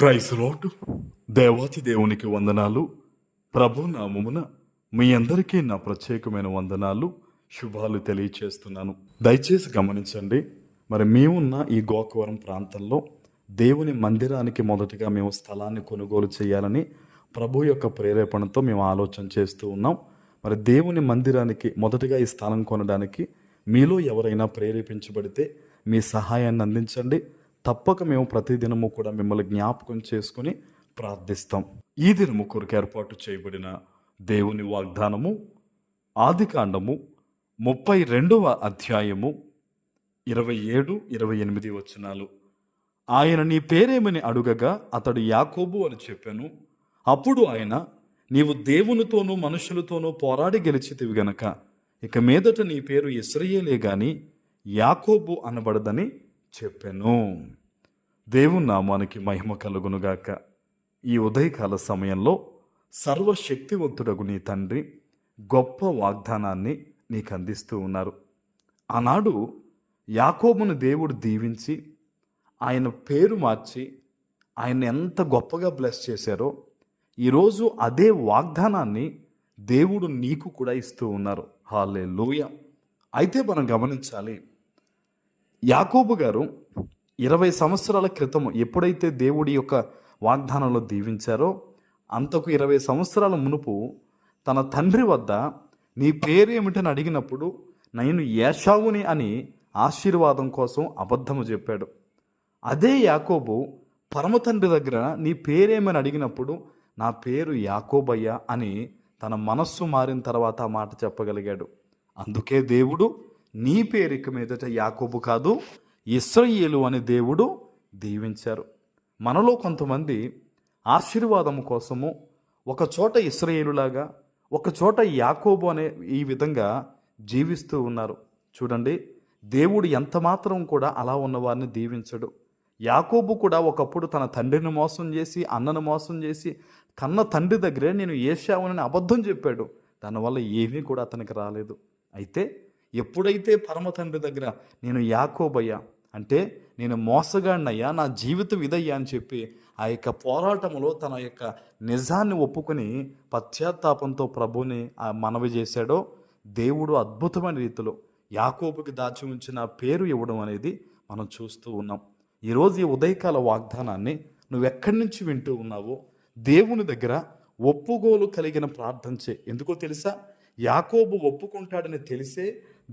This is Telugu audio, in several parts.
Christ lord. దేవాతి దేవునికి వందనాలు. ప్రభు నామమున మీ అందరికీ నా ప్రత్యేకమైన వందనాలు, శుభాలు తెలియచేస్తున్నాను. దయచేసి గమనించండి. మరి మేమున్న ఈ గోకవరం ప్రాంతంలో దేవుని మందిరానికి మొదటిగా మేము స్థలాన్ని కొనుగోలు చేయాలని ప్రభు యొక్క ప్రేరేపణతో మేము ఆలోచన చేస్తూ ఉన్నాం. మరి దేవుని మందిరానికి మొదటిగా ఈ స్థలం కొనడానికి మీలో ఎవరైనా ప్రేరేపించబడితే మీ సహాయాన్ని అందించండి. తప్పక మేము ప్రతిదినము కూడా మిమ్మల్ని జ్ఞాపకం చేసుకుని ప్రార్థిస్తాం. ఈ దినము కొరకు ఏర్పాటు చేయబడిన దేవుని వాగ్దానము ఆదికాండము 32వ అధ్యాయము 27-28 వచనాలు. ఆయన నీ పేరేమని అడుగగా అతడు యాకోబు అని చెప్పాను. అప్పుడు ఆయన, నీవు దేవునితోనూ మనుషులతోనూ పోరాడి గెలిచితివి గనక ఇక మీదట నీ పేరు ఇశ్రాయేలే గాని యాకోబు అనబడదని చెప్పాను. దేవుని నామానికి మహిమ కలుగునుగాక. ఈ ఉదయకాల సమయంలో సర్వశక్తివంతుడగు నీ తండ్రి గొప్ప వాగ్దానాన్ని నీకు అందిస్తూ ఉన్నారు. ఆనాడు యాకోబును దేవుడు దీవించి ఆయన పేరు మార్చి ఆయన ఎంత గొప్పగా బ్లెస్ చేశారో ఈరోజు అదే వాగ్దానాన్ని దేవుడు నీకు కూడా ఇస్తూ ఉన్నారు. హల్లెలూయా. అయితే మనం గమనించాలి, యాకోబు గారు 20 సంవత్సరాల క్రితం ఎప్పుడైతే దేవుడి యొక్క వాగ్దానంలో దీవించారో అంతకు 20 సంవత్సరాల మునుపు తన తండ్రి వద్ద నీ పేరేమిటని అడిగినప్పుడు నేను ఏశావుని అని ఆశీర్వాదం కోసం అబద్ధము చెప్పాడు. అదే యాకోబు పరమ తండ్రి దగ్గర నీ పేరేమని అడిగినప్పుడు నా పేరు యాకోబయ్య అని తన మనస్సు మారిన తర్వాత ఆ మాట చెప్పగలిగాడు. అందుకే దేవుడు నీ పేరిక మీదట యాకోబు కాదు ఇశ్రాయేలు అని దేవుడు దీవించారు. మనలో కొంతమంది ఆశీర్వాదం కోసము ఒక చోట ఇశ్రాయేలులాగా ఒక చోట యాకోబు అనే ఈ విధంగా జీవిస్తూ ఉన్నారు. చూడండి, దేవుడు ఎంత మాత్రం కూడా అలా ఉన్నవారిని దీవించడు. యాకోబు కూడా ఒకప్పుడు తన తండ్రిని మోసం చేసి అన్నను మోసం చేసి కన్న తండ్రి దగ్గరే నేను ఏశావునని అబద్ధం చెప్పాడు. దానివల్ల ఏమీ కూడా అతనికి రాలేదు. అయితే ఎప్పుడైతే పరమ తండ్రి దగ్గర నేను యాకోబయ్యా అంటే నేను మోసగాడినయ్యా, నా జీవితం ఇదయ్యా అని చెప్పి ఆ యొక్క పోరాటంలో తన యొక్క నిజాన్ని ఒప్పుకొని పశ్చాత్తాపంతో ప్రభుని మనవి చేశాడో దేవుడు అద్భుతమైన రీతిలో యాకోబుకి దాచి ఉంచిన పేరు ఇవ్వడం అనేది మనం చూస్తూ ఉన్నాం. ఈరోజు ఈ ఉదయకాల వాగ్దానాన్ని నువ్వెక్కడి నుంచి వింటూ ఉన్నావో దేవుని దగ్గర ఒప్పుగోలు కలిగిన ప్రార్థన చే. ఎందుకో తెలుసా? యాకోబు ఒప్పుకుంటాడని తెలిసే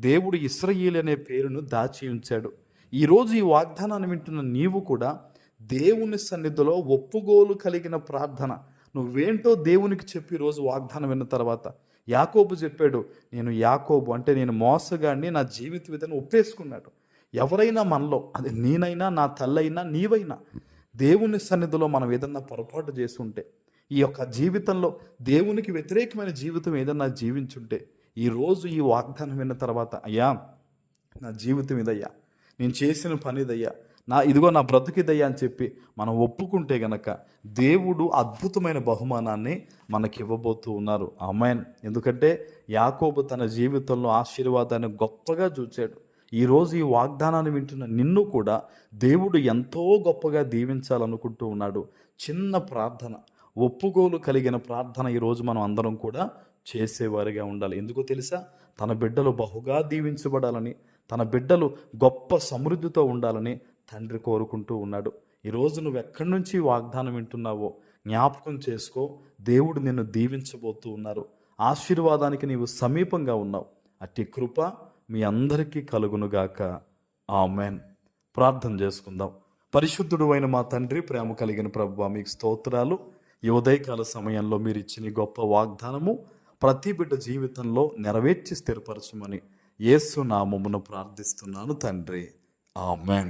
దేవుడు ఇశ్రాయేలు అనే పేరును దాచి ఉంచాడు. ఈరోజు ఈ వాగ్దానాన్ని వింటున్న నీవు కూడా దేవుని సన్నిధిలో ఒప్పుగోలు కలిగిన ప్రార్థన నువ్వేంటో దేవునికి చెప్పి ఈరోజు వాగ్దానం విన్న తర్వాత యాకోబు చెప్పాడు, నేను యాకోబు అంటే నేను మోసగాడిని, నా జీవిత విధానం ఒప్పేసుకున్నాడు. ఎవరైనా మనలో, అది నేనైనా నా తల్లైనా నీవైనా, దేవుని సన్నిధిలో మనం ఏదన్నా పొరపాటు చేస్తుంటే, ఈ యొక్క జీవితంలో దేవునికి వ్యతిరేకమైన జీవితం ఏదన్నా జీవించుంటే ఈరోజు ఈ వాగ్దానం విన్న తర్వాత, అయ్యా నా జీవితం ఇదయ్యా, నేను చేసిన పని ఇదయ్యా, ఇదిగో నా బ్రతుకిదయ్యా అని చెప్పి మనం ఒప్పుకుంటే గనక దేవుడు అద్భుతమైన బహుమానాన్ని మనకి ఇవ్వబోతూ ఉన్నారు. ఆమేన్. ఎందుకంటే యాకోబు తన జీవితంలో ఆశీర్వాదాన్ని గొప్పగా చూచాడు. ఈరోజు ఈ వాగ్దానాన్ని వింటున్న నిన్ను కూడా దేవుడు ఎంతో గొప్పగా దీవించాలనుకుంటూ ఉన్నాడు. చిన్న ప్రార్థన, ఒప్పుకోలు కలిగిన ప్రార్థన ఈరోజు మనం అందరం కూడా చేసేవారిగా ఉండాలి. ఎందుకో తెలుసా? తన బిడ్డలు బహుగా దీవించబడాలని, తన బిడ్డలు గొప్ప సమృద్ధితో ఉండాలని తండ్రి కోరుకుంటూ ఉన్నాడు. ఈరోజు నువ్వు ఎక్కడి నుంచి వాగ్దానం వింటున్నావో జ్ఞాపకం చేసుకో. దేవుడు నిన్ను దీవించబోతూ ఉన్నారు. ఆశీర్వాదానికి నీవు సమీపంగా ఉన్నావు. అట్టి కృప మీ అందరికీ కలుగునుగాక. ఆమేన్. ప్రార్థన చేసుకుందాం. పరిశుద్ధుడు అయిన మా తండ్రి, ప్రేమ కలిగిన ప్రభువా, మీకు స్తోత్రాలు. ఈ ఉదయకాల సమయంలో మీరు ఇచ్చిన గొప్ప వాగ్దానము ప్రతి బిడ్డ జీవితంలో నెరవేర్చి స్థిరపరచమని యేసు నామమున ప్రార్థిస్తున్నాను తండ్రి. ఆమేన్.